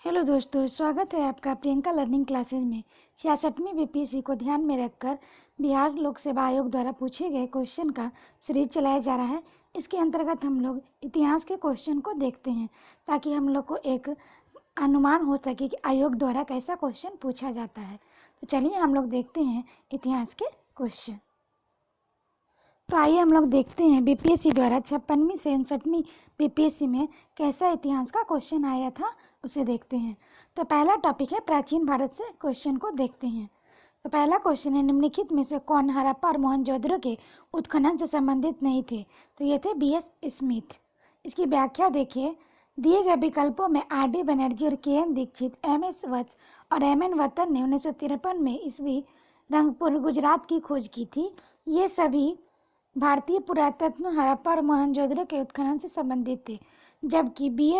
Hello दोस्तों, स्वागत है आपका प्रियंका लर्निंग क्लासेज में। 66वीं बीपीएससी को ध्यान में रखकर बिहार लोक सेवा आयोग द्वारा पूछे गए क्वेश्चन का सीरीज चलाया जा रहा है। इसके अंतर्गत हम लोग इतिहास के क्वेश्चन को देखते हैं ताकि हम लोग को एक अनुमान हो सके कि आयोग द्वारा कैसा क्वेश्चन पूछा जाता है। तो चलिए हम लोग देखते हैं इतिहास के क्वेश्चन। तो आइए हम लोग देखते हैं बीपीएससी द्वारा 56वीं से 59वीं बीपीएससी में कैसा इतिहास का क्वेश्चन आया था, उसे देखते हैं। तो पहला टॉपिक है प्राचीन भारत से क्वेश्चन को देखते हैं। तो पहला क्वेश्चन है, निम्नलिखित में से कौन हड़प्पा और मोहनजोदड़ो के उत्खनन से संबंधित नहीं थे? तो ये थे बीएस स्मिथ। इसकी व्याख्या देखिए। दिए गए विकल्पों में आर.डी. बनर्जी और के.एन. दीक्षित, एम.एस. वत्स और एम.एन. वतन ने 1953 में ईस्वी रंगपुर गुजरात की खोज की थी। ये सभी भारतीय पुरातत्व हड़प्पा और मोहनजोदड़ो के उत्खनन से संबंधित थे, जबकि बी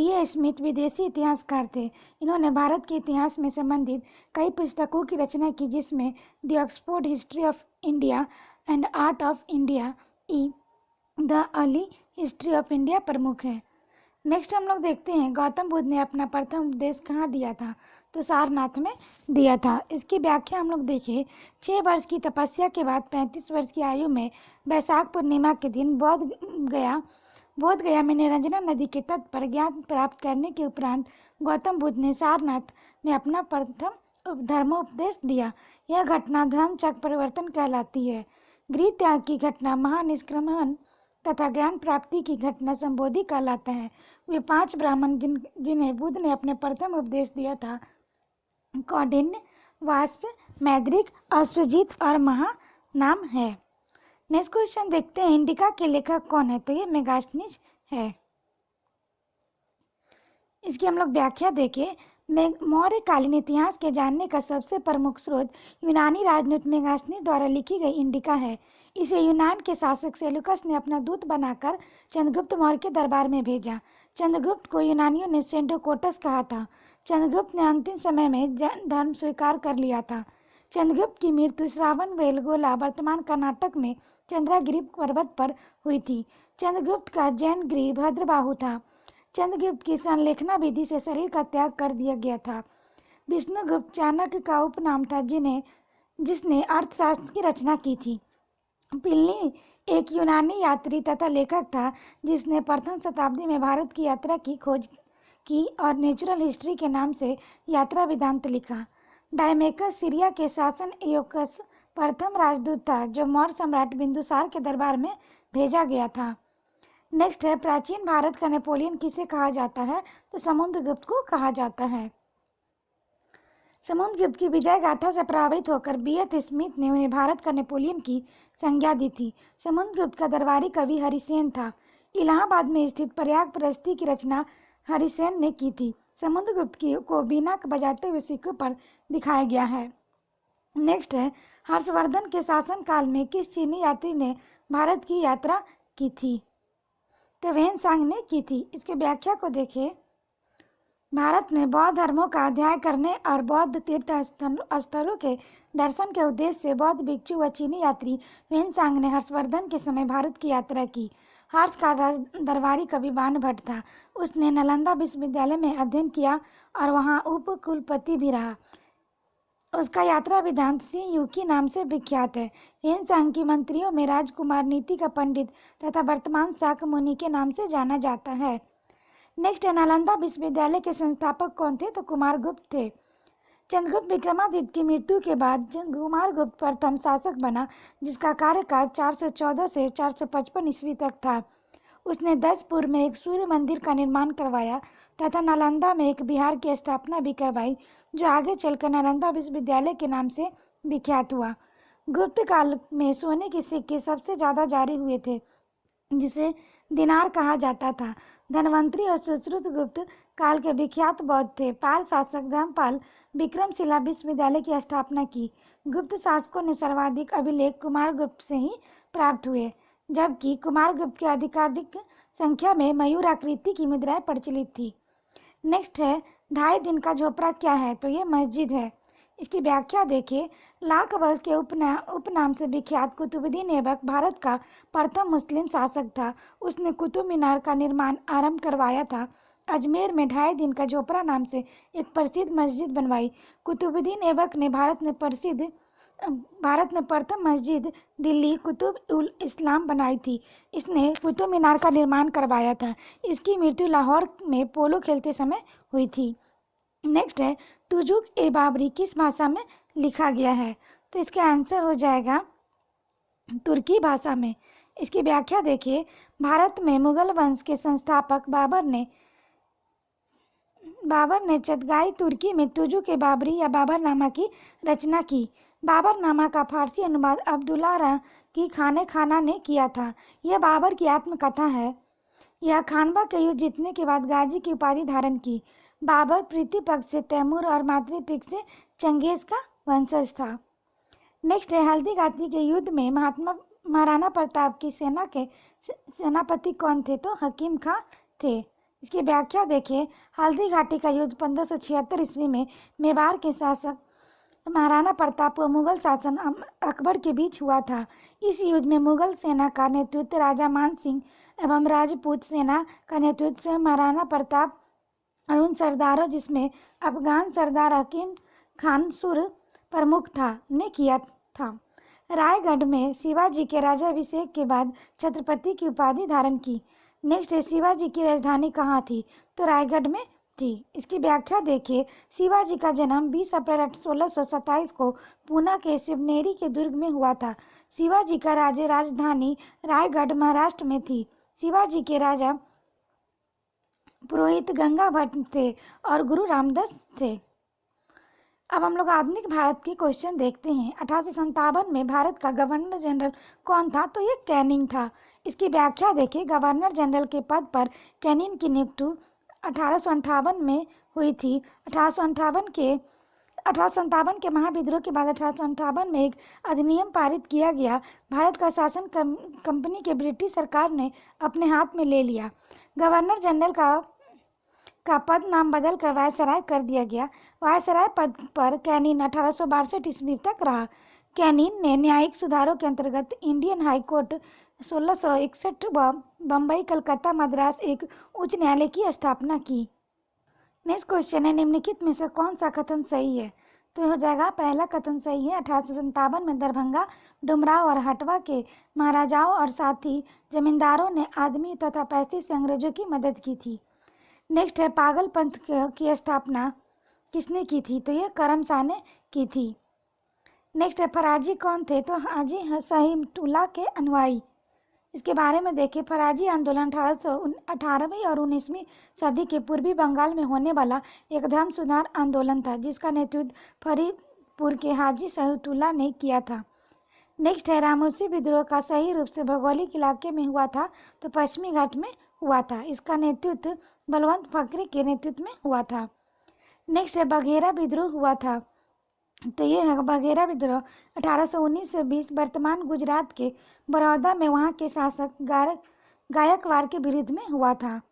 ए स्मिथ विदेशी इतिहासकार थे। इन्होंने भारत के इतिहास में संबंधित कई पुस्तकों की रचना की, जिसमें the Oxford history of India and art of India E the early history of India प्रमुख है। नेक्स्ट हम लोग देखते हैं, गौतम बुद्ध ने अपना प्रथम उपदेश कहाँ दिया था? तो सारनाथ में दिया था। इसकी व्याख्या हम लोग देखें। 6 वर्ष की तपस्या के बाद 35 वर्ष की आयु में वैशाख पूर्णिमा के दिन बोध गया में निरंजना नदी के तट पर ज्ञान प्राप्त करने के उपरांत गौतम बुद्ध ने सारनाथ में अपना प्रथम धर्मोपदेश दिया। यह घटना धर्मचक्र परिवर्तन कहलाती है। गृह त्याग की घटना महानिष्क्रमण तथा ज्ञान प्राप्ति की घटना संबोधि कहलाता है। वे 5 ब्राह्मण जिन्हें बुद्ध ने अपने प्रथम उपदेश दिया था, कौंडिन्य, वाष्प, मैद्रिक, अश्वजित और महा नाम है। नेक्स्ट क्वेश्चन देखते हैं, इंडिका के लेखक कौन है? तो ये मेगास्थनीज है। इसकी हम लोग व्याख्या देखें। मौर्यकालीन इतिहास के जानने का सबसे प्रमुख स्रोत यूनानी राजदूत मेगास्थनीज द्वारा लिखी गई इंडिका है। इसे यूनान के शासक सेलुकस ने अपना दूत बनाकर चंद्रगुप्त मौर्य के दरबार में भेजा। चंद्रगुप्त को यूनानियों ने सेंडोकोटस कहा था। चंद्रगुप्त ने अंतिम समय में जैन धर्म स्वीकार कर लिया था। चंद्रगुप्त की मृत्यु श्रावणबेलगोला वर्तमान कर्नाटक में चंद्रागिरी पर्वत पर हुई थी। चंद्रगुप्त का जैन गृह भद्रबाहु था। चंद्रगुप्त की संलेखना विधि से शरीर का त्याग कर दिया गया था। विष्णुगुप्त चाणक्य का उपनाम था, जिसने अर्थशास्त्र की रचना की थी। प्लिनी एक यूनानी यात्री तथा लेखक था, जिसने प्रथम शताब्दी में भारत की यात्रा की खोज की और नेचुरल हिस्ट्री के नाम से यात्रा वेदांत लिखा। डायमेकस सीरिया के शासन एयोकस प्रथम राजदूत था, जो मौर्य सम्राट बिंदुसार के दरबार में भेजा गया था। नेक्स्ट है, प्राचीन भारत का नेपोलियन किसे कहा जाता है? तो समुद्रगुप्त को कहा जाता है। समुद्रगुप्त की विजय गाथा से प्रभावित होकर बी.एस. स्मिथ ने उन्हें भारत का नेपोलियन की संज्ञा दी थी। समुद्रगुप्त का दरबारी कवि हरिसेन था। इलाहाबाद में स्थित प्रयागप्रस्ती की रचना हरिसेन ने की थी। समुद्रगुप्त को बीना बजाते हुए सिक्कों पर दिखाया गया है। नेक्स्ट है, हर्षवर्धन के शासनकाल में किस चीनी यात्री ने भारत की यात्रा की थी? तो वेनसांग ने की थी। इसके व्याख्या को देखें। भारत में बौद्ध धर्मों का अध्ययन करने और बौद्ध तीर्थ स्थलों के दर्शन के उद्देश्य से बौद्ध भिक्षु व चीनी यात्री वेनसांग ने हर्षवर्धन के समय भारत की यात्रा की। हर्ष का दरबारी कवि बाणभट्ट था। उसने नालंदा विश्वविद्यालय में अध्ययन किया और वहां उप कुलपति भी रहा। उसका यात्रा वेदांत सिंह युकी नाम से विख्यात है। वेनसांग की मंत्रियों में राजकुमार, नीति का पंडित तथा वर्तमान शाक्य मुनि के नाम से जाना जाता है। नेक्स्ट है, नालंदा विश्वविद्यालय के संस्थापक कौन थे? तो कुमारगुप्त थे। चंद्रगुप्त विक्रमादित्य की मृत्यु के बाद कुमारगुप्त प्रथम शासक बना, जिसका कार्यकाल 414 से 455 ईस्वी तक था। उसने दसपुर में एक सूर्य मंदिर का निर्माण करवाया तथा नालंदा में एक विहार की स्थापना भी करवाई, जो आगे चलकर नालंदा विश्वविद्यालय के नाम से विख्यात हुआ। गुप्त काल में सोने के सिक्के सबसे ज्यादा जारी हुए थे, जिसे दिनार कहा जाता था। धनवंतरी और सुश्रुतगुप्त काल के विख्यात बौद्ध थे। पाल शासक धर्मपाल विक्रमशिला विश्वविद्यालय की स्थापना की। गुप्त शासकों ने सर्वाधिक अभिलेख कुमारगुप्त से ही प्राप्त हुए, जबकि कुमारगुप्त के अधिकाधिक संख्या में मयूर आकृति की मुद्राएं प्रचलित थी। नेक्स्ट है, 2.5 दिन का झोपड़ा क्या है? तो ये मस्जिद है। इसकी व्याख्या देखिए। लाख वर्ष के उपनाम से विख्यात कुतुबुद्दीन ऐबक भारत का प्रथम मुस्लिम शासक था। उसने कुतुब मीनार का निर्माण आरंभ करवाया था। अजमेर में 2.5 दिन का झोपड़ा नाम से एक प्रसिद्ध मस्जिद बनवाई। कुतुबुद्दीन ऐबक ने भारत में प्रथम मस्जिद दिल्ली कुतुब उल इस्लाम बनाई थी। इसने कुतुब मीनार का निर्माण करवाया था। इसकी मृत्यु लाहौर में पोलो खेलते समय हुई थी। नेक्स्ट है, तुजुक ए बाबरी किस भाषा में लिखा गया है? तो इसका आंसर हो जाएगा तुर्की भाषा में। इसकी व्याख्या देखिए, भारत में मुगल वंश के संस्थापक बाबर ने चगताई तुर्की में तुजुक ए बाबरी या बाबरनामा की रचना की। बाबरनामा का फारसी अनुवाद अब्दुल्ला की खाने खाना ने किया था। यह बाबर की आत्मकथा है। यह खानवा के युद्ध जीतने के बाद गाजी की उपाधि धारण की। बाबर पितृपक्ष से तैमूर और मातृपक्ष से चंगेज का वंशज था। नेक्स्ट है, हल्दीघाटी के युद्ध में महाराणा प्रताप की सेना के सेनापति कौन थे? तो हकीम खां थे। इसकी व्याख्या देखिए, हल्दीघाटी का युद्ध 1576 ईस्वी में मेवाड़ के शासक महाराणा प्रताप व मुगल शासक अकबर के बीच हुआ था। इस युद्ध में मुगल सेना का नेतृत्व राजा मान सिंह एवं राजपूत सेना का नेतृत्व स्वयं महाराणा प्रताप और उन सरदारों जिसमें अफगान सरदार हकीम खान सुर प्रमुख था ने किया था। रायगढ़ में शिवाजी के राज्याभिषेक के बाद छत्रपति की उपाधि धारण की। नेक्स्ट है, शिवाजी की राजधानी कहाँ थी? तो रायगढ़ में थी। इसकी व्याख्या देखिए, शिवाजी का जन्म 20 अप्रैल 1627 को पूना के शिवनेरी के दुर्ग में हुआ था। शिवाजी का राजधानी रायगढ़ महाराष्ट्र में थी। शिवाजी के राजा पुरोहित गंगा भट्ट थे और गुरु रामदास थे। अब हम लोग आधुनिक भारत के क्वेश्चन देखते हैं। 1857 में भारत का गवर्नर जनरल कौन था? तो ये कैनिंग था। इसकी व्याख्या देखिए, गवर्नर जनरल के पद पर कैनिंग की नियुक्ति 1858 में हुई थी। 1857 के महाविद्रोह के बाद 1858 में एक अधिनियम पारित किया गया। भारत का शासन कंपनी के ब्रिटिश सरकार ने अपने हाथ में ले लिया। गवर्नर जनरल का पद नाम बदल कर वायसराय कर दिया गया। वायसराय पद पर कैनिन 1862 ईस्वी तक रहा। कैनिन ने न्यायिक सुधारों के अंतर्गत इंडियन हाई कोर्ट 1661 व बम्बई कलकत्ता मद्रास एक उच्च न्यायालय की स्थापना की। नेक्स्ट क्वेश्चन है, निम्नलिखित में से कौन सा कथन सही है? तो हो जाएगा पहला कथन सही है। 1857 में दरभंगा, डुमराव और हटवा के महाराजाओं और साथी जमींदारों ने आदमी तथा पैसे से अंग्रेजों की मदद की थी। नेक्स्ट है, पागल पंथ की स्थापना किसने की थी? तो यह करमशाह ने की थी। नेक्स्ट है, फराजी कौन थे? तो हाजी सहीमतुल्लाह के अनुयायी। इसके बारे में देखिए, फराजी आंदोलन 1818वीं और 19वीं सदी के पूर्वी बंगाल में होने वाला एक धर्म सुधार आंदोलन था जिसका नेतृत्व फरीदपुर के हाजी सहीमतुल्लाह ने किया था। नेक्स्ट है, रामोसी विद्रोह का सही रूप से भौगोलिक इलाके में हुआ था तो पश्चिमी घाट में हुआ था। इसका नेतृत्व बलवंत फकरी के नेतृत्व में हुआ था। नेक्स्ट है, बघेरा विद्रोह हुआ था। तो ये है बघेरा विद्रोह 1819 से 20 वर्तमान गुजरात के बड़ौदा में वहाँ के शासक गायकवाड़ के विरुद्ध में हुआ था।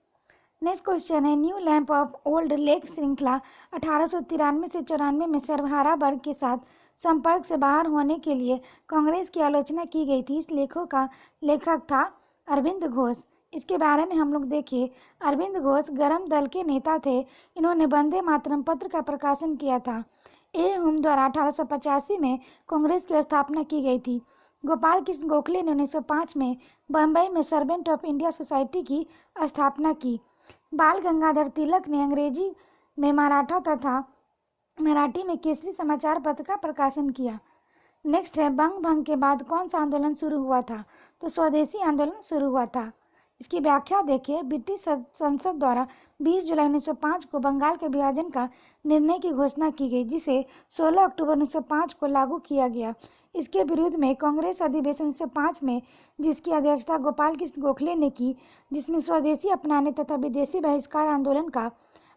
नेक्स्ट क्वेश्चन है, new lamp of old lake श्रृंखला 1893 से 94 में सर्वहारा वर्ग के साथ संपर्क से बाहर होने के लिए कांग्रेस की आलोचना की गई थी। इस लेखों का लेखक था अरविंद घोष। इसके बारे में हम लोग देखिए, अरविंद घोष गरम दल के नेता थे। इन्होंने वंदे मातरम पत्र का प्रकाशन किया था। ए हुम द्वारा 1885 में कांग्रेस की स्थापना की गई थी। गोपाल कृष्ण गोखले ने 1905 में बम्बई में सर्वेंट ऑफ इंडिया सोसाइटी की स्थापना की। बाल गंगाधर तिलक ने अंग्रेजी में मराठा तथा मराठी में केसरी समाचार पत्र का प्रकाशन किया। नेक्स्ट है, बंग भंग के बाद कौन सा आंदोलन शुरू हुआ था? तो स्वदेशी आंदोलन शुरू हुआ था। इसकी व्याख्या देखिए, ब्रिटिश संसद द्वारा 20 जुलाई 1905 को बंगाल के विभाजन का निर्णय की घोषणा की गई जिसे 16 अक्टूबर 1905 को लागू किया गया। इसके विरुद्ध में कांग्रेस अधिवेशन 1905 में जिसकी अध्यक्षता गोपाल कृष्ण गोखले ने की, जिसमें स्वदेशी अपनाने तथा विदेशी बहिष्कार आंदोलन का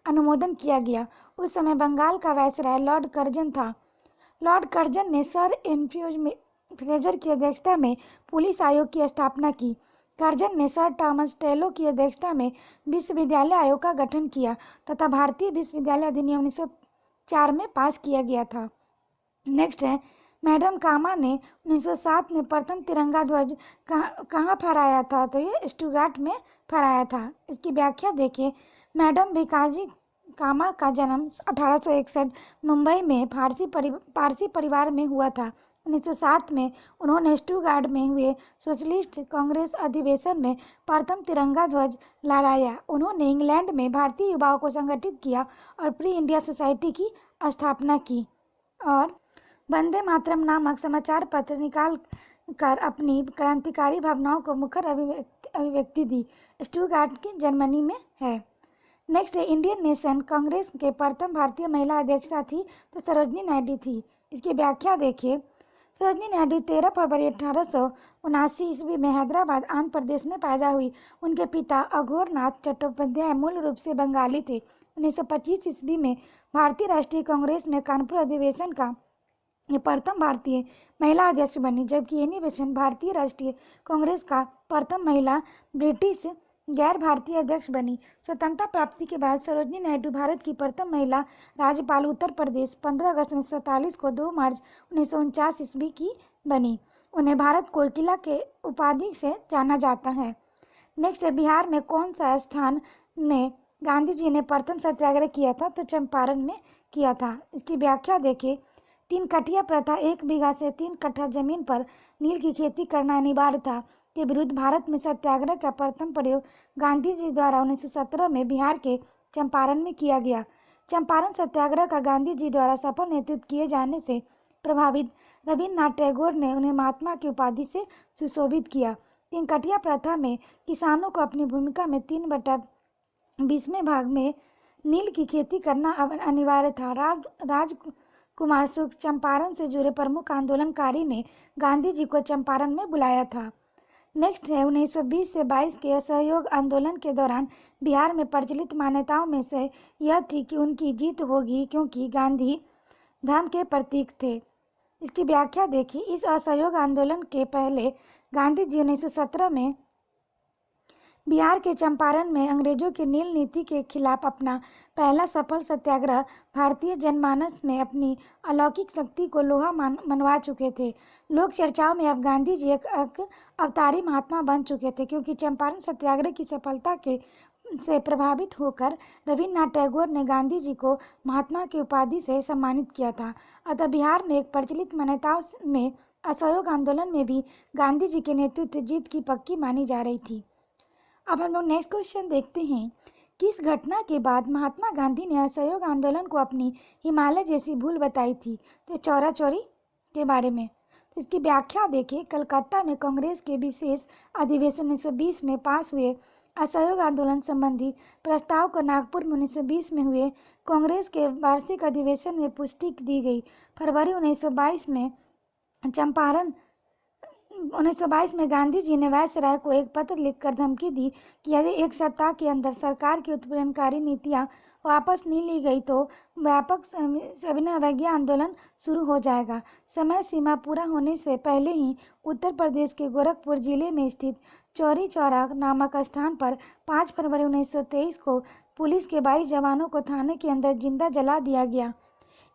अनुमोदन किया गया। उस समय बंगाल का वायसराय लॉर्ड कर्जन था। लॉर्ड कर्जन ने सर फ्रेजर की अध्यक्षता में पुलिस आयोग की स्थापना की। कर्जन ने सर थॉमस टेलो की अध्यक्षता में विश्वविद्यालय आयोग का गठन किया तथा भारतीय विश्वविद्यालय अधिनियम 1904 में पास किया गया था। नेक्स्ट है, मैडम कामा ने 1907 में प्रथम तिरंगा ध्वज कहाँ फहराया था? तो ये स्टुगार्ट में फहराया था। इसकी व्याख्या देखिए, मैडम भिकाजी कामा का जन्म 1861 मुंबई में पारसी परिवार में हुआ था। 1907 में उन्होंने स्टुटगार्ट में हुए सोशलिस्ट कांग्रेस अधिवेशन में प्रथम तिरंगा ध्वज लहराया। उन्होंने इंग्लैंड में भारतीय युवाओं को संगठित किया और प्री इंडिया सोसाइटी की स्थापना की और वंदे मातरम नामक समाचार पत्र निकाल कर अपनी क्रांतिकारी भावनाओं को मुखर अभिव्यक्ति दी। स्टुटगार्ट की जर्मनी में है। नेक्स्ट है, इंडियन नेशन कांग्रेस के प्रथम भारतीय महिला अध्यक्षा थी तो सरोजनी नायडू थी। इसकी व्याख्या देखिए। सरोजनी नायडू 13 फरवरी 1879 ईस्वी में हैदराबाद आंध्र प्रदेश में पैदा हुई। उनके पिता अघोरनाथ चट्टोपाध्याय मूल रूप से बंगाली थे। 1925 ईस्वी में भारतीय राष्ट्रीय कांग्रेस में कानपुर अधिवेशन का प्रथम भारतीय महिला अध्यक्ष बनी, जबकि एनी बेसेंट भारतीय राष्ट्रीय कांग्रेस का प्रथम महिला ब्रिटिश गैर भारतीय अध्यक्ष बनी। स्वतंत्रता प्राप्ति के बाद सरोजनी नायडू भारत की प्रथम महिला राज्यपाल उत्तर प्रदेश 15 अगस्त 1947 को 2 मार्च 1949 ईस्वी की बनी। उन्हें भारत कोकिला के उपाधि से जाना जाता है। नेक्स्ट है, बिहार में कौन सा स्थान में गांधी जी ने प्रथम सत्याग्रह किया था तो चंपारण में किया था। इसकी व्याख्या देखें। 3 कठिया प्रथा 1 बीघा से 3 कट्ठा जमीन पर नील की खेती करना अनिवार्य था के विरुद्ध भारत में सत्याग्रह का प्रथम प्रयोग गांधी जी द्वारा 1917 में बिहार के चंपारण में किया गया। चंपारण सत्याग्रह का गांधी जी द्वारा सफल नेतृत्व किए जाने से प्रभावित रविन्द्रनाथ टैगोर ने उन्हें महात्मा की उपाधि से सुशोभित किया। 3 कठिया प्रथा में किसानों को अपनी भूमिका में 3/20वें भाग में नील की खेती करना अनिवार्य था। राजकुमार शुक्ल चंपारण से जुड़े प्रमुख आंदोलनकारी ने गांधी जी को चंपारण में बुलाया था। नेक्स्ट है, 1920 से 22 के असहयोग आंदोलन के दौरान बिहार में प्रचलित मान्यताओं में से यह थी कि उनकी जीत होगी क्योंकि गांधी धर्म के प्रतीक थे। इसकी व्याख्या देखिए। इस असहयोग आंदोलन के पहले गांधी जी 1917 में बिहार के चंपारण में अंग्रेजों की नील नीति के खिलाफ अपना पहला सफल सत्याग्रह भारतीय जनमानस में अपनी अलौकिक शक्ति को लोहा मनवा चुके थे। लोक चर्चाओं में अब गांधी जी एक अवतारी महात्मा बन चुके थे क्योंकि चंपारण सत्याग्रह की सफलता से प्रभावित होकर रविन्द्रनाथ टैगोर ने गांधी जी को महात्मा की उपाधि से सम्मानित किया था। अतः बिहार में एक प्रचलित मान्यताओं में असहयोग आंदोलन में भी गांधी जी के नेतृत्व जीत की पक्की मानी जा रही थी। अब हम लोग नेक्स्ट क्वेश्चन देखते हैं। किस घटना के बाद महात्मा गांधी ने असहयोग आंदोलन को अपनी हिमालय जैसी भूल बताई थी तो चौरा चौरी के बारे में। तो इसकी व्याख्या देखें। कलकत्ता में कांग्रेस के विशेष अधिवेशन 1920 में पास हुए असहयोग आंदोलन संबंधी प्रस्ताव को नागपुर में 1920 में हुए कांग्रेस के वार्षिक अधिवेशन में पुष्टि दी गई। फरवरी 1922 में 1922 में गांधी जी ने वायसराय को एक पत्र लिखकर धमकी दी कि यदि 1 सप्ताह के अंदर सरकार की उत्पीड़नकारी नीतियां वापस नहीं ली गई तो व्यापक सविनय अवज्ञा आंदोलन शुरू हो जाएगा। समय सीमा पूरा होने से पहले ही उत्तर प्रदेश के गोरखपुर जिले में स्थित चौरी चौरा नामक स्थान पर 5 फरवरी 1923 को पुलिस के 22 जवानों को थाने के अंदर जिंदा जला दिया गया।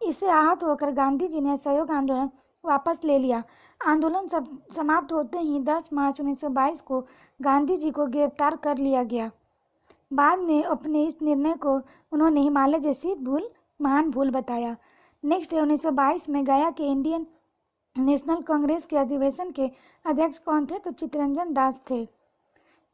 इससे आहत होकर गांधी जी ने असहयोग आंदोलन वापस ले लिया। आंदोलन समाप्त होते ही 10 मार्च 1922 को गांधी जी को गिरफ्तार कर लिया गया। बाद में अपने इस निर्णय को उन्होंने हिमालय जैसी महान भूल बताया। नेक्स्ट है, 1922 में गया के इंडियन नेशनल कांग्रेस के अधिवेशन के अध्यक्ष कौन थे तो चित्तरंजन दास थे।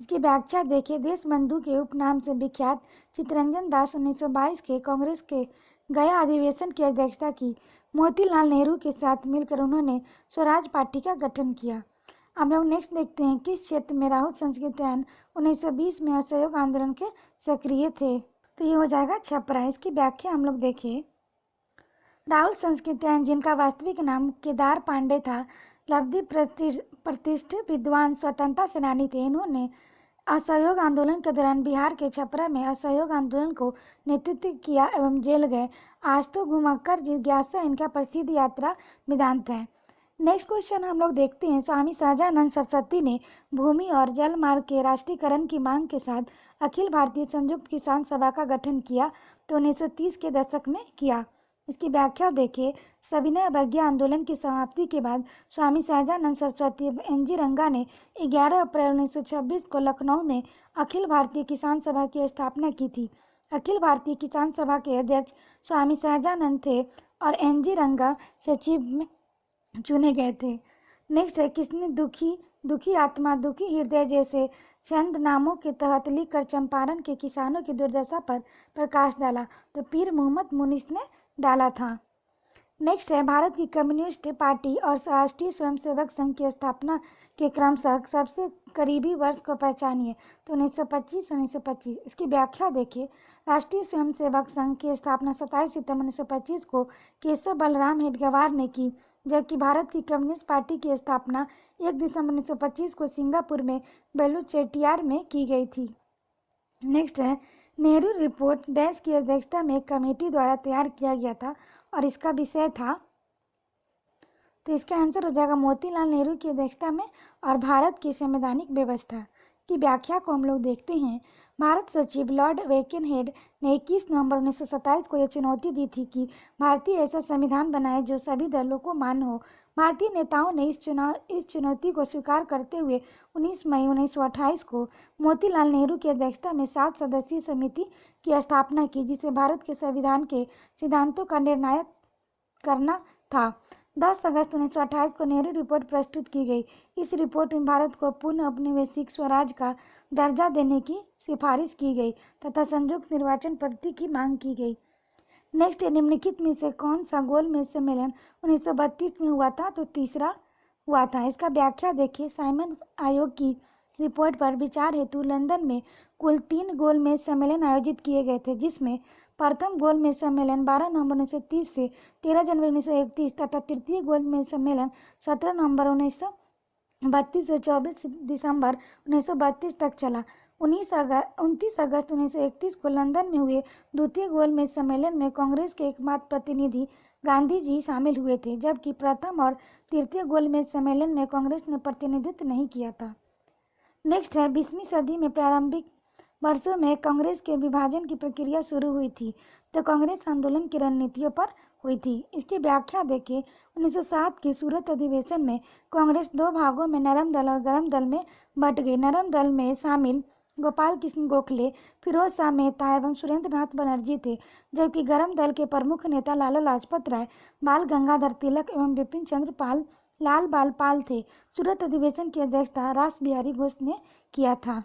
इसकी व्याख्या देखिए। देशबंधु के उपनाम से विख्यात चित्तरंजन दास 1922 के कांग्रेस के गया अधिवेशन की अध्यक्षता की। मोतीलाल नेहरू के साथ मिलकर उन्होंने स्वराज पार्टी का गठन किया। हम लोग नेक्स्ट देखते हैं किस क्षेत्र में राहुल संस्कृत्यायन 1920 में असहयोग आंदोलन के सक्रिय थे तो ये हो जाएगा छपरा। इसकी व्याख्या हम लोग देखें। राहुल संस्कृत्यायन, जिनका वास्तविक नाम केदार पांडे था, लब्धि प्रतिष्ठित विद्वान स्वतंत्रता सेनानी थे। इन्होंने असहयोग आंदोलन के दौरान बिहार के छपरा में असहयोग आंदोलन को नेतृत्व किया एवं जेल गए। आज तो घुमक्कर जिज्ञासा इनका प्रसिद्ध यात्रा वेदांत है। नेक्स्ट क्वेश्चन हम लोग देखते हैं। स्वामी सहजानंद सरस्वती ने भूमि और जल मार्ग के राष्ट्रीयकरण की मांग के साथ अखिल भारतीय संयुक्त किसान सभा का गठन किया तो 1930 के दशक में किया। इसकी व्याख्या देखिए। सविनय अवज्ञा आंदोलन की समाप्ति के बाद स्वामी सहजानंद सरस्वती एनजी रंगा ने 11 अप्रैल 1926 को लखनऊ में अखिल भारतीय किसान सभा की स्थापना की थी। अखिल भारतीय किसान सभा के अध्यक्ष स्वामी सहजानंद थे और एनजी रंगा सचिव में चुने गए थे। नेक्स्ट है, किसने दुखी आत्मा दुखी हृदय जैसे चंद नामों के तहत लिखकर चंपारण के किसानों की दुर्दशा पर प्रकाश डाला? तो पीर मोहम्मद मुनीस ने डाला था। नेक्स्ट है, भारत की कम्युनिस्ट पार्टी और राष्ट्रीय स्वयंसेवक संघ की स्थापना के क्रमशः सबसे करीबी वर्ष को पहचानिए? तो 1925 1925। इसकी व्याख्या देखिए। राष्ट्रीय स्वयंसेवक संघ की स्थापना 27 सितंबर 1925 को केशव बलराम हेडगेवार ने की, जबकि भारत की कम्युनिस्ट पार्टी की स्थापना 1 दिसंबर 1925 को सिंगापुर में बेलूचेटियार में की गई थी। नेक्स्ट है, नेहरू रिपोर्ट देश की अध्यक्षता में एक कमेटी द्वारा तैयार किया गया था और इसका विषय था, तो इसका आंसर हो जाएगा मोतीलाल नेहरू की अध्यक्षता में और भारत की संवैधानिक व्यवस्था की व्याख्या को हम लोग देखते हैं। भारत सचिव लॉर्ड वेकेनहेड ने 21 नवंबर 1927 को यह चुनौती दी थी कि भारतीय ऐसा संविधान बनाए जो सभी दलों को मान्य हो। भारतीय नेताओं ने इस चुनौती को स्वीकार करते हुए 19 मई 1928 को मोतीलाल नेहरू की अध्यक्षता में 7 सदस्यीय समिति की स्थापना की, जिसे भारत के संविधान के सिद्धांतों का निर्णायक करना था। 10 अगस्त 1928 को नेहरू रिपोर्ट प्रस्तुत की गई। इस रिपोर्ट में भारत को पूर्ण औपनिवेशिक स्वराज का दर्जा देने की सिफारिश की गई तथा संयुक्त निर्वाचन पद्धति की मांग की गई। नेक्स्ट, निम्नलिखित में से कौन सा गोलमेज सम्मेलन 1932 में हुआ था? तो तीसरा हुआ था। इसका व्याख्या देखिए। साइमन आयोग की रिपोर्ट पर विचार हेतु लंदन में कुल 3 गोलमेज सम्मेलन आयोजित किए गए थे, जिसमें प्रथम गोलमेज सम्मेलन 12 नवंबर 1930 से 13 जनवरी 1931 तथा तृतीय गोलमेज सम्मेलन 17 नवंबर 1932 से 24 दिसंबर 1932 तक चला। 29 अगस्त 1931 को लंदन में हुए द्वितीय गोलमेज सम्मेलन में कांग्रेस के एकमात्र प्रतिनिधि गांधी जी शामिल हुए थे, जबकि प्रथम और तृतीय गोलमेज सम्मेलन में कांग्रेस ने प्रतिनिधित्व नहीं किया था। नेक्स्ट है, 20वीं सदी में प्रारंभिक वर्षों में कांग्रेस के विभाजन की प्रक्रिया शुरू हुई थी, तो कांग्रेस आंदोलन की रणनीतियों पर हुई थी। इसकी व्याख्या देखिए। 1907 के सूरत अधिवेशन में कांग्रेस 2 भागों में नरम दल और गरम दल में बंट गई। नरम दल में शामिल गोपाल कृष्ण गोखले, फिरोज शाह मेहता एवं सुरेंद्र नाथ बनर्जी थे, जबकि गरम दल के प्रमुख नेता लाला लाजपत राय, बाल गंगाधर तिलक एवं बिपिन चंद्र लाल बाल पाल थे। सूरत अधिवेशन की अध्यक्षता रास बिहारी घोष ने किया था।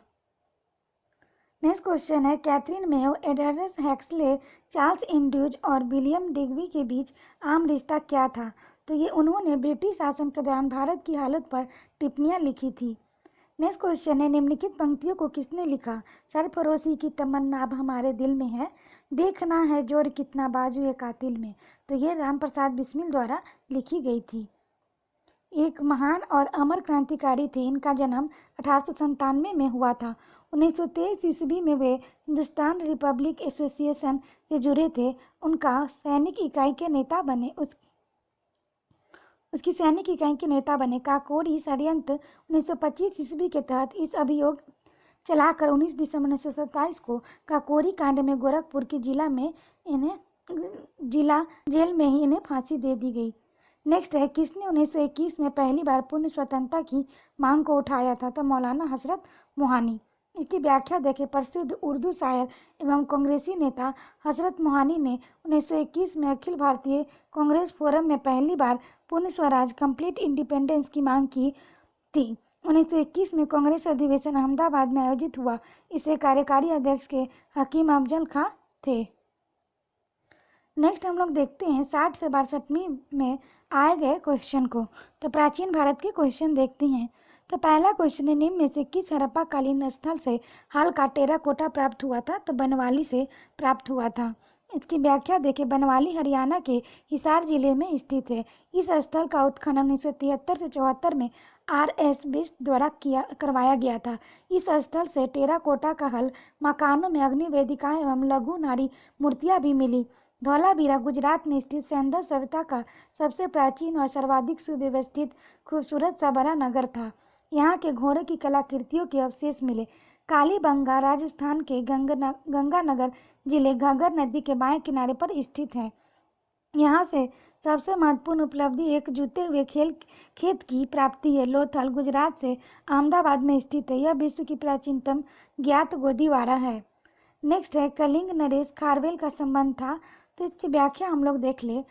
नेक्स्ट क्वेश्चन है, कैथरीन मेयो, एडर्स हैक्सले, चार्ल्स इंड्यूज और विलियम डिग्बी के बीच आम रिश्ता क्या था? तो ये उन्होंने ब्रिटिश शासन के दौरान भारत की हालत पर टिप्पणियां लिखी थी। नेक्स्ट क्वेश्चन है, निम्नलिखित पंक्तियों को किसने लिखा? सरफरोशी की तमन्ना अब हमारे दिल में है, देखना है जोर कितना बाजू ये कातिल में। तो ये राम प्रसाद बिस्मिल द्वारा लिखी गई थी। एक महान और अमर क्रांतिकारी थे। इनका जन्म 1897 में हुआ था। 1923 ईस्वी में वे हिंदुस्तान रिपब्लिक एसोसिएशन से जुड़े थे। उनका सैनिक इकाई के नेता बने उसकी सैनिक इकाई के नेता बने। काकोरी षड्यंत्र 1925 ईस्वी के तहत इस अभियोग चलाकर 19 दिसंबर 1927 को काकोरी कांड में गोरखपुर की जिला जेल में ही इन्हें फांसी दे दी गई। नेक्स्ट है, किसने 1921 में पहली बार पूर्ण स्वतंत्रता की मांग को उठाया था? तो मौलाना हजरत मोहानी। इसकी व्याख्या देखें। प्रसिद्ध उर्दू शायर एवं कांग्रेसी नेता हजरत मोहानी ने 1921 में अखिल भारतीय कांग्रेस फोरम में पहली बार पूर्ण स्वराज कंप्लीट इंडिपेंडेंस की मांग की थी। 1921 में कांग्रेस अधिवेशन अहमदाबाद में आयोजित हुआ। इसे कार्यकारी अध्यक्ष के हकीम अफजल खां थे। नेक्स्ट हम लोग देखते हैं 60 से 62वीं में आए गए क्वेश्चन को। तो प्राचीन भारत के क्वेश्चन देखते हैं। तो पहला क्वेश्चन है, निम्न में से किस हड़प्पा कालीन स्थल से हाल का टेराकोटा प्राप्त हुआ था? तो बनवाली से प्राप्त हुआ था। इसकी व्याख्या देखें। बनवाली हरियाणा के हिसार जिले में स्थित है। इस स्थल का उत्खनन 1973 से 74 में RS बिष्ट द्वारा करवाया गया था। इस स्थल से टेराकोटा का हल, मकानों में अग्नि वेदिकाएं एवं लघु नारी मूर्तियां भी मिली। धौलावीरा गुजरात में स्थित सैंधव सभ्यता का सबसे प्राचीन और सर्वाधिक सुव्यवस्थित खूबसूरत सा बड़ा नगर था। यहाँ के घोड़े की कलाकृतियों के अवशेष मिले। कालीबंगा राजस्थान के गंगानगर जिले घग्गर नदी के बाएं किनारे पर स्थित है। यहाँ से सबसे महत्वपूर्ण उपलब्धि एक जूते हुए खेत की प्राप्ति है। लोथल गुजरात से अहमदाबाद में स्थित है। यह विश्व की प्राचीनतम ज्ञात गोदीवाड़ा है। नेक्स्ट है कलिंग नरेश खारवेल का संबंध था, तो इसकी व्याख्या हम लोग देख ले।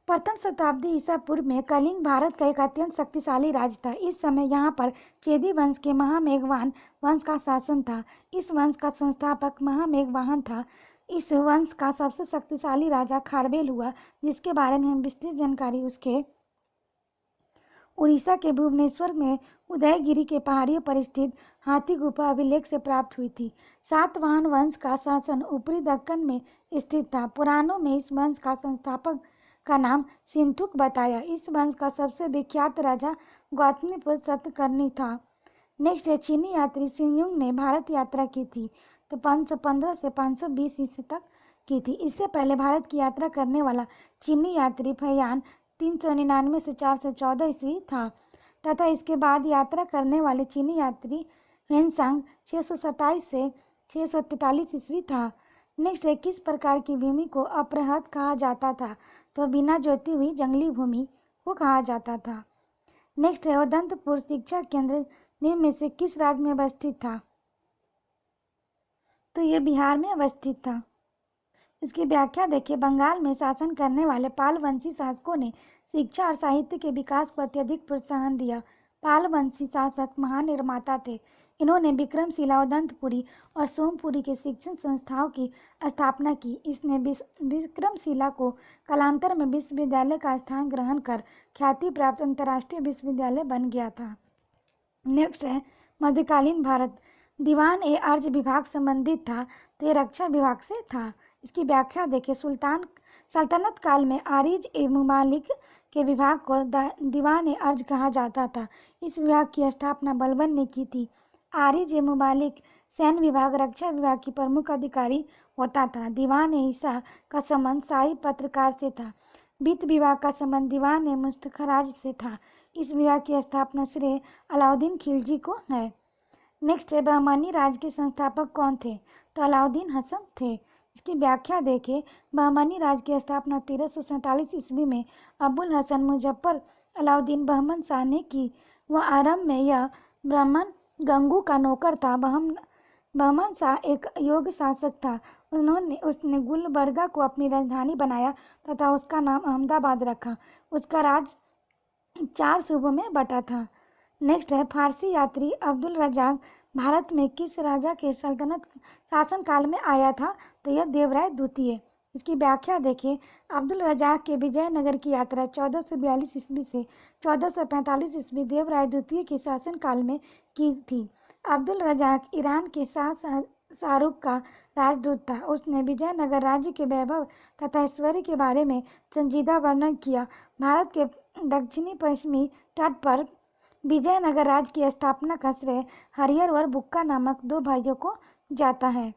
प्रथम शताब्दी ईसा पूर्व में कलिंग भारत का एक अत्यंत शक्तिशाली राज्य था। इस समय यहाँ पर चेदी वंश के महामेघवान वंश का शासन था। इस वंश का संस्थापक महामेघवाहन था। इस वंश का सबसे शक्तिशाली राजा खारवेल हुआ, जिसके बारे में हम विस्तृत जानकारी उसके उड़ीसा के भुवनेश्वर में उदयगिरी के पहाड़ियों पर स्थित हाथी गुफा अभिलेख से प्राप्त हुई थी। सातवाहन वंश का शासन ऊपरी दक्कन में स्थित था। पुराणों में इस वंश का संस्थापक का नाम सिंथुक बताया। इस वंश का सबसे विख्यात राजा गौतमीपुत्र सतकर्णी था। नेक्स्ट है चीनी यात्री शिंयुंग ने भारत यात्रा की थी, तो 515 से 520 ईस्वी तक की थी। इससे पहले भारत की यात्रा करने वाला चीनी यात्री फैयान 399 से 414 ईस्वी था, तथा इसके बाद यात्रा करने वाले चीनी यात्री हेनसांग 627 से 643 ईस्वी था। नेक्स्ट है किस प्रकार की भूमि को अपृहत कहा जाता था, तो बिना जोती हुई जंगली भूमि को कहा जाता था। नेक्स्ट है उदंतपुर शिक्षा केंद्र निम्न में से किस राज्य में अवस्थित था, तो ये बिहार में अवस्थित था। इसकी व्याख्या देखिए। बंगाल में शासन करने वाले पाल वंशी शासकों ने शिक्षा और साहित्य के विकास को अत्यधिक प्रोत्साहन दिया। पाल वंशी शासक महान निर्माता थे। इन्होंने विक्रमशिला, उदंतपुरी और सोमपुरी के शिक्षण संस्थाओं की स्थापना की। इसने विक्रमशिला को कालांतर में विश्वविद्यालय का स्थान ग्रहण कर ख्याति प्राप्त अंतर्राष्ट्रीय विश्वविद्यालय बन गया था। नेक्स्ट है मध्यकालीन भारत। दीवान ए अर्ज विभाग संबंधित था, तो ये रक्षा विभाग से था। इसकी व्याख्या देखें। सल्तनत काल में आरिज ए मुमालिक के विभाग को दीवान ए अर्ज कहा जाता था। इस विभाग की स्थापना बलबन ने की थी। आरिज ए मुमालिक सैन्य विभाग, रक्षा विभाग की प्रमुख अधिकारी होता था। दीवान ए ईसा का संबंध शाही पत्रकार से था। वित्त विभाग का संबंध दीवान ए मुस्तखराज से था। इस विभाग की स्थापना श्री अलाउद्दीन खिलजी को है। नेक्स्ट है बहमानी राज्य के संस्थापक कौन थे, तो अलाउद्दीन हसन थे। इसकी व्याख्या देखें। बहमानी राज्य की स्थापना 1347 ईस्वी में अबुल हसन मुजफ्फर अलाउद्दीन बहमन शाह ने की। वह आरंभ में यह ब्राह्मण गंगू का नौकर था। बहमन शाह एक योग्य शासक था। उसने गुलबर्गा को अपनी राजधानी बनाया तथा उसका नाम अहमदाबाद रखा। उसका राज 4 सूबों में बटा था। नेक्स्ट है फारसी यात्री अब्दुल रजाक भारत में किस राजा के सल्तनत शासन काल में आया था, तो यह देवराय द्वितीय। इसकी व्याख्या देखिए। अब्दुल रजाक के विजयनगर की यात्रा 1442 ईस्वी से 1445 ईस्वी देवराय द्वितीय के शासन काल में की थी। अब्दुल रजाक ईरान के शाहरुख का राजदूत था। उसने विजयनगर राज्य के वैभव तथा ऐश्वर्य के बारे में संजीदा वर्णन किया। भारत के दक्षिणी पश्चिमी तट पर विजयनगर राज्य की स्थापना का श्रेय हरिहर और बुक्का नामक 2 भाइयों को जाता है।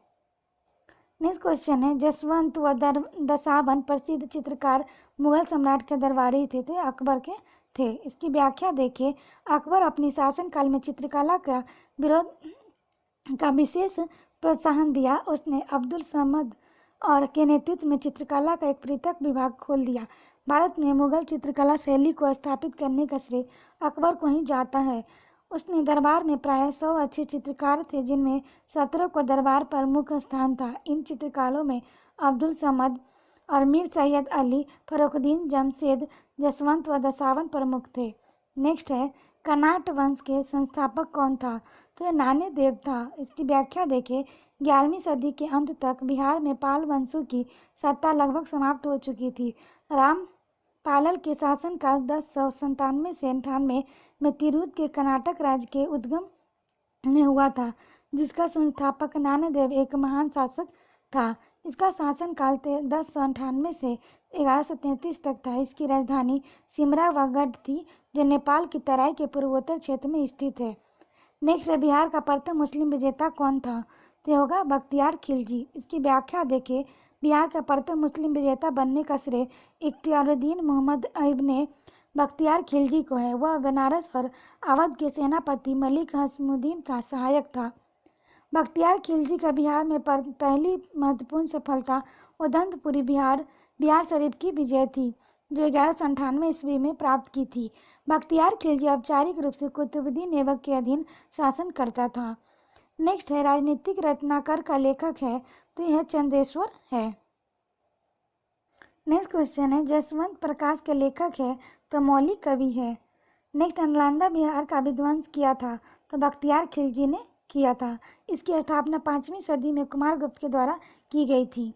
नेक्स्ट क्वेश्चन है जसवंत व दसावन प्रसिद्ध चित्रकार मुगल सम्राट के दरबारी थे, तो अकबर के थे। इसकी व्याख्या देखिए। अकबर अपनी शासनकाल में चित्रकला का विरोध का विशेष प्रोत्साहन दिया। उसने अब्दुल समद और के नेतृत्व में चित्रकला का एक पृथक विभाग खोल दिया। भारत में मुगल चित्रकला शैली को स्थापित करने का श्रेय अकबर को ही जाता है। उसने दरबार में प्रायः 100 अच्छे चित्रकार थे, जिनमें 17 को दरबार पर मुख्य स्थान था। इन चित्रकारों में अब्दुल समद और मीर सैयद अली, फर्रुखदीन, जमशेद, जसवंत व दसावन प्रमुख थे। नेक्स्ट है कर्नाट वंश के संस्थापक कौन था, तो यह नाने देव था। इसकी व्याख्या देखें। 11वीं सदी के अंत तक बिहार में पाल वंशों की सत्ता लगभग समाप्त हो चुकी थी। राम पालल के शासनकाल 1097 से 98 में तिरूर के कर्नाटक राज्य के उद्गम में हुआ था, जिसका संस्थापक नानादेव एक महान शासक था। इसका शासनकाल 1098 से 1133 तक था। इसकी राजधानी सिमरा व गढ़ थी, जो नेपाल की तराई के पूर्वोत्तर क्षेत्र में स्थित है। नेक्स्ट है बिहार का प्रथम मुस्लिम विजेता कौन था, तो होगा बख्तियार खिलजी। इसकी व्याख्या देखें। बिहार का प्रथम मुस्लिम विजेता बनने का श्रेय इख्तियारुद्दीन मोहम्मद इब्ने बख्तियार खिलजी को है। वह बनारस और अवध के सेनापति मलिक हसमुद्दीन का सहायक था। बख्तियार खिलजी का बिहार में पहली महत्वपूर्ण सफलता उदंतपुरी बिहार शरीफ की विजय थी, जो 1198 ईस्वी में प्राप्त की थी। बख्तियार खिलजी औपचारिक रूप से कुतुबुद्दीन ऐबक के अधीन शासन करता था। नेक्स्ट है राजनीतिक रत्नाकर का लेखक है, तो यह चंदेश्वर है। नेक्स्ट क्वेश्चन है जसवंत प्रकाश के लेखक है, तो मौलिक कवि है। नेक्स्ट नालंदा बिहार का विध्वंस किया था, तो बख्तियार खिलजी ने किया था। इसकी स्थापना 5वीं सदी में कुमारगुप्त के द्वारा की गई थी।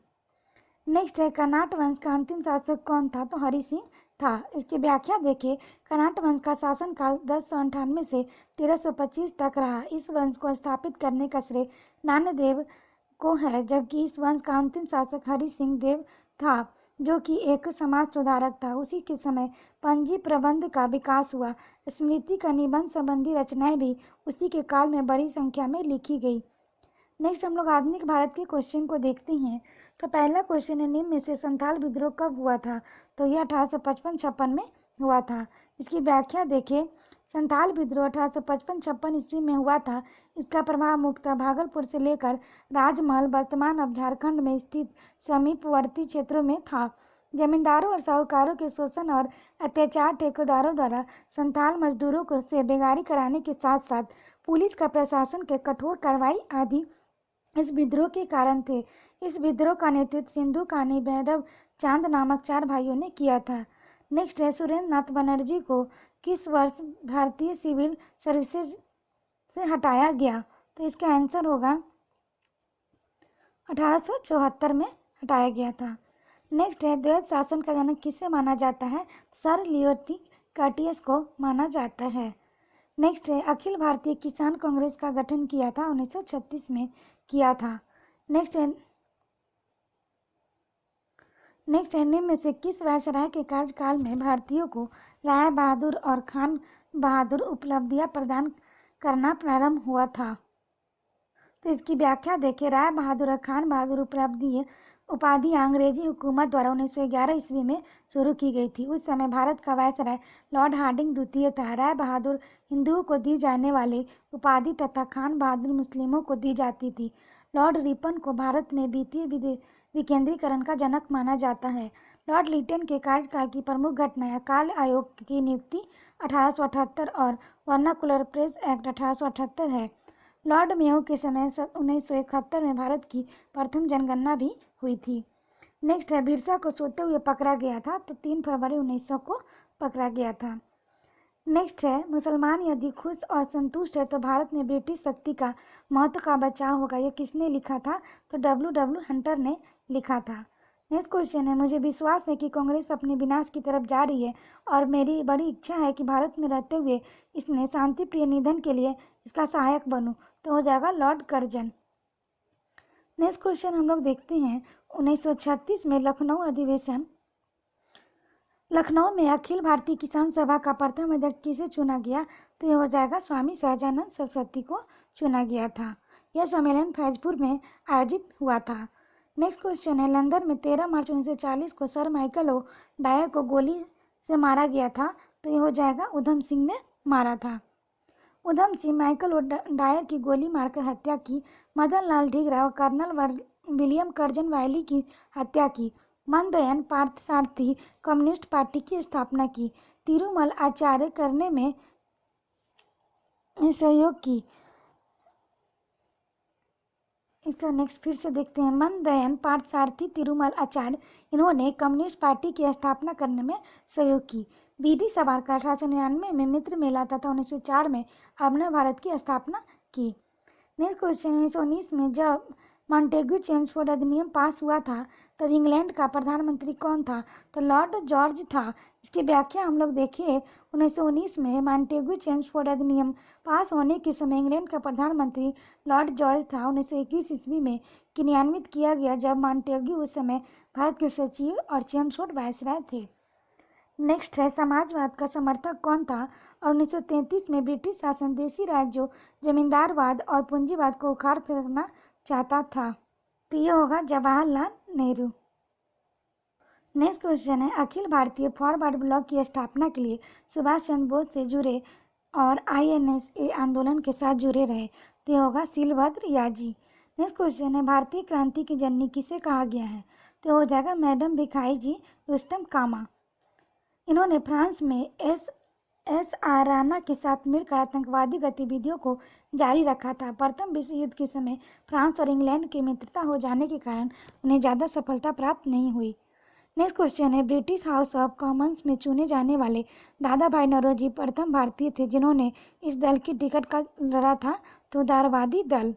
नेक्स्ट है कर्नाट वंश का अंतिम शासक कौन था, तो हरि सिंह था। इसकी व्याख्या देखें। कर्नाट वंश का शासनकाल 1098 से 1325 तक रहा। इस वंश को स्थापित करने का श्रेय नान्यदेव को है, जबकि इस वंश का अंतिम शासक हरि सिंह देव था, जो कि एक समाज सुधारक था। उसी के समय पंजी प्रबंध का विकास हुआ। स्मृति का निबंध संबंधी रचनाएं भी उसी के काल में बड़ी संख्या में लिखी गई। नेक्स्ट हम लोग आधुनिक भारत के क्वेश्चन को देखते हैं। तो पहला क्वेश्चन है निम्न में से संथाल विद्रोह कब हुआ था, तो यह 1855-56 में हुआ था। इसकी व्याख्या देखें। संथाल विद्रोह 1855-56 ईस्वी में हुआ था। इसका प्रभाव मुख्यतः भागलपुर से लेकर राजमहल वर्तमान अब झारखंड में स्थित समीपवर्ती क्षेत्रों में था। जमींदारों और साहूकारों के शोषण और अत्याचार, ठेकेदारों द्वारा संथाल मजदूरों को से बेगारी कराने के साथ साथ पुलिस का प्रशासन के कठोर कार्रवाई आदि इस विद्रोह के कारण थे। इस विद्रोह का नेतृत्व सिंधु कानी भैरव चांद नामक 4 भाइयों ने किया था। नेक्स्ट है सुरेंद्र नाथ बनर्जी को किस वर्ष भारतीय सिविल सर्विसेज से हटाया गया, तो इसका आंसर होगा 1874 में हटाया गया था। नेक्स्ट है द्वैध शासन का जनक किसे माना जाता है, सर लियोटी कार्टियस को माना जाता है। नेक्स्ट है अखिल भारतीय किसान कांग्रेस का गठन किया था 1936 में किया था। नेक्स्ट है निम्न में से किस वायसराय के कार्यकाल में भारतीयों को राय बहादुर और खान बहादुर उपलब्धियां प्रदान करना प्रारंभ हुआ था, तो इसकी व्याख्या देखें। राय बहादुर और खान बहादुर उपाधियां अंग्रेजी हुकूमत द्वारा 1911 ईस्वी में शुरू की गई थी। उस समय भारत का वायसराय लॉर्ड हार्डिंग द्वितीय था। राय बहादुर हिंदुओं को दी जाने वाली उपाधि तथा खान बहादुर मुस्लिमों को दी जाती थी। लॉर्ड रिपन को भारत में वित्तीय विकेंद्रीकरण का जनक माना जाता है। लॉर्ड लिटन के कार्यकाल की प्रमुख घटनाएं अकाल आयोग की नियुक्ति 1878 और वर्नाकुलर प्रेस एक्ट 1878 है। लॉर्ड मेयो के समय 1971 में भारत की प्रथम जनगणना भी हुई थी। नेक्स्ट है बिरसा को सोते हुए पकड़ा गया था, तो 3 फरवरी 1900 को पकड़ा गया था। नेक्स्ट है मुसलमान यदि खुश और संतुष्ट है तो भारत में ब्रिटिश शक्ति का महत्व का बचाव होगा। यह किसने लिखा था, तो W हंटर ने लिखा था। नेक्स्ट क्वेश्चन है मुझे विश्वास है कि कांग्रेस अपने विनाश की तरफ जा रही है और मेरी बड़ी इच्छा है कि भारत में रहते हुए इसने शांति प्रिय निधन के लिए इसका सहायक बनूं, तो हो जाएगा लॉर्ड कर्जन। नेक्स्ट क्वेश्चन हम लोग देखते हैं 1936 में लखनऊ में अखिल भारतीय किसान सभा का प्रथम अध्यक्ष किसे चुना गया, तो यह हो जाएगा स्वामी सहजानंद सरस्वती को चुना गया था। यह सम्मेलन फैजपुर में आयोजित हुआ था। नेक्स्ट क्वेश्चन है लंदन में 13 मार्च 1940 को सर माइकल ओ डायर को गोली से मारा गया था, तो यह हो जाएगा उधम सिंह ने मारा था। Udham Singh Michael O Dyer की गोली मारकर हत्या की। मदन लाल ढींगरा और कर्नल विलियम कर्जन वायली की हत्या की। मनदयन पार्थसारथी कम्युनिस्ट पार्टी की स्थापना की। तिरुमल आचार्य करने में सहयोग की। इसको नेक्स्ट फिर से देखते हैं। मनदयन पार्थसारथी तिरुमल आचार्य, इन्होंने कम्युनिस्ट पार्टी की स्थापना करने में सहयोग की। BD सावरकर 1899 में मित्र मेला तथा 1904 में अभिनव भारत की स्थापना की। नेक्स्ट क्वेश्चन 1919 में जब मॉन्टेग्यू चेम्सफोर्ड अधिनियम पास हुआ था तब इंग्लैंड का प्रधानमंत्री कौन था, तो लॉर्ड जॉर्ज था। इसकी व्याख्या हम लोग देखिए। 1919 में मॉन्टेग्यू चेम्सफोर्ड अधिनियम पास होने के समय इंग्लैंड का प्रधानमंत्री लॉर्ड जॉर्ज था। 1921 ईस्वी में क्रियान्वित किया गया जब मॉन्टेग्यू उस समय भारत के सचिव और चेम्सफोर्ड वायसराय थे। नेक्स्ट है समाजवाद का समर्थक कौन था और 1933 में ब्रिटिश शासन देशी राज्यों जमींदारवाद और पूंजीवाद को उखाड़ फेंकना चाहता था, तो ये होगा जवाहरलाल नेहरू। नेक्स्ट क्वेश्चन है अखिल भारतीय फॉरवर्ड ब्लॉक की स्थापना के लिए सुभाष चंद्र बोस से जुड़े और INSA आंदोलन के साथ जुड़े रहे, तो ये होगा शीलभद्र याजी। नेक्स्ट क्वेश्चन है भारतीय क्रांति की जननी किसे कहा गया है, तो हो जाएगा मैडम भिखाई जी रुस्तम कामा। इन्होंने फ्रांस में USSR राणा के साथ मिलकर आतंकवादी गतिविधियों को जारी रखा था। प्रथम विश्व युद्ध के समय फ्रांस और इंग्लैंड की मित्रता हो जाने के कारण उन्हें ज़्यादा सफलता प्राप्त नहीं हुई। नेक्स्ट क्वेश्चन है, ब्रिटिश हाउस ऑफ कॉमन्स में चुने जाने वाले दादा भाई नौरोजी प्रथम भारतीय थे जिन्होंने इस दल की टिकट का लड़ा था, तो उदारवादी दल।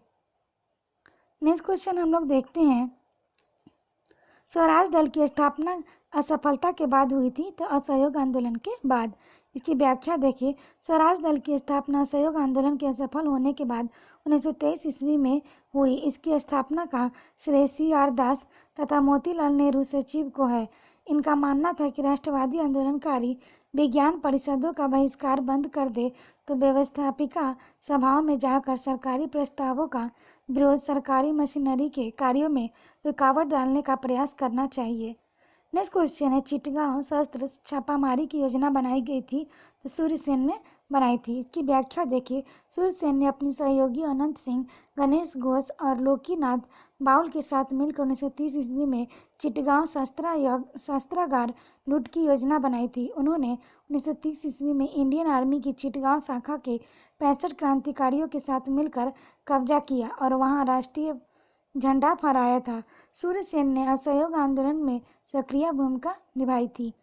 नेक्स्ट क्वेश्चन हम लोग देखते हैं, स्वराज दल की स्थापना असफलता के बाद हुई थी, तो असहयोग आंदोलन के बाद। इसकी व्याख्या देखिए, स्वराज दल की स्थापना असहयोग आंदोलन के असफल होने के बाद 1923 ईस्वी में हुई। इसकी स्थापना का श्रेय CR दास तथा मोतीलाल नेहरू सचिव को है। इनका मानना था कि राष्ट्रवादी आंदोलनकारी विज्ञान परिषदों का बहिष्कार बंद कर दे तो व्यवस्थापिका सभाओं में जाकर सरकारी प्रस्तावों का विरोध, सरकारी मशीनरी के कार्यों में रुकावट डालने का प्रयास करना चाहिए। नेक्स्ट क्वेश्चन है, चिटगांव शस्त्र छापामारी की योजना बनाई गई थी, तो सूर्यसेन ने बनाई थी। इसकी व्याख्या देखिए, सूर्यसेन ने अपने सहयोगी अनंत सिंह, गणेश घोष और लोकीनाथ बाउल के साथ मिलकर 1930 ईस्वी में चिटगांव शस्त्रागार लूट की योजना बनाई थी। उन्होंने 1930 ईस्वी में इंडियन आर्मी की चिटगांव शाखा के 65 क्रांतिकारियों के साथ मिलकर कब्जा किया और वहां राष्ट्रीय झंडा फहराया था। सूर्यसेन ने असहयोग आंदोलन में सक्रिय भूमिका निभाई थी।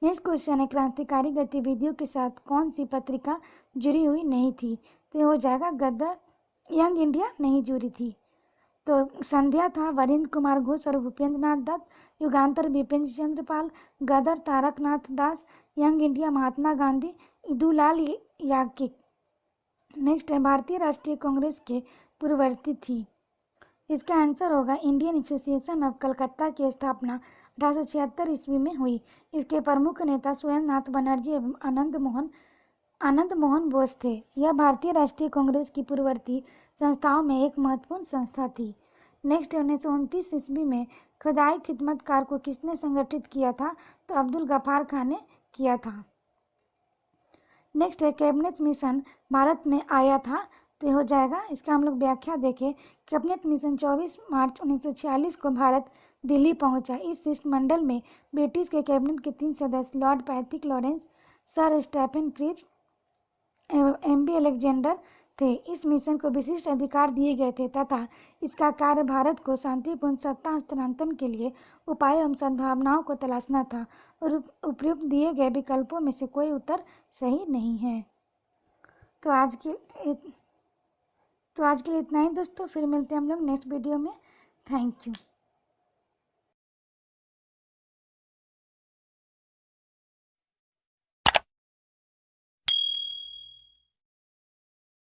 नेक्स्ट क्वेश्चन है, क्रांतिकारी गतिविधियों के साथ कौन सी पत्रिका जुड़ी हुई नहीं थी, तो हो जाएगा गदर। यंग इंडिया नहीं जुड़ी थी। तो संध्या था वरिंद्र कुमार घोष और भूपेंद्र नाथ दत्त, युगांतर बिपिन चंद्र पाल, गदर तारकनाथ दास, यंग इंडिया महात्मा गांधी, इदुलाल याज्ञिक। नेक्स्ट है, भारतीय राष्ट्रीय कांग्रेस के पूर्ववर्ती थी। इसका आंसर होगा इंडियन एसोसिएशन ऑफ कलकत्ता की स्थापना 1876 ईस्वी में हुई। इसके प्रमुख नेता सुरेंद्रनाथ बनर्जी एवं आनंद मोहन बोस थे। यह भारतीय राष्ट्रीय कांग्रेस की पूर्ववर्ती संस्थाओं में एक महत्वपूर्ण संस्था थी। नेक्स्ट 1929 ईस्वी में खुदाई खिदमतकार को किसने संगठित किया था, तो अब्दुल गफार खान ने किया था। नेक्स्ट है, कैबिनेट मिशन भारत में आया था, तो हो जाएगा। इसका हम लोग व्याख्या देखें, कैबिनेट मिशन 24 मार्च 1946 को भारत दिल्ली पहुंचा। इस शिष्टमंडल में ब्रिटिश के कैबिनेट के 3 सदस्य Lord Pethick Lawrence, Sir Stafford Cripps एवं MB अलेक्जेंडर थे। इस मिशन को विशिष्ट अधिकार दिए गए थे तथा इसका कार्य भारत को शांतिपूर्ण सत्ता हस्तांतरण के लिए उपाय एवं संभावनाओं को तलाशना था और उपयुक्त दिए गए विकल्पों में से कोई उत्तर सही नहीं है। तो आज के लिए इतना ही दोस्तों, फिर मिलते हैं हम लोग नेक्स्ट वीडियो में। Thank you.